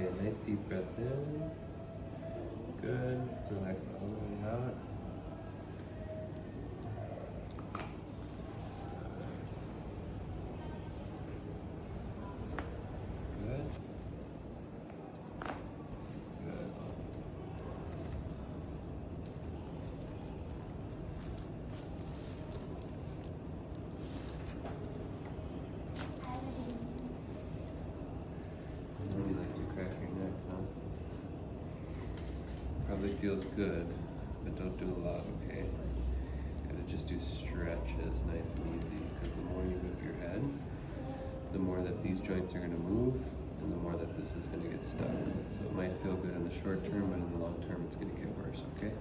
Okay, nice deep breath in. Good. Relax all the way out. Good. Good. I know you like to crack your neck, huh? Probably feels good, but don't do a lot, okay? Gotta just do stretches nice and easy, because the more you whip your head, the more that these joints are gonna move, and the more that this is gonna get stuck. So it might feel good in the short term, but in the long term it's gonna get worse, okay?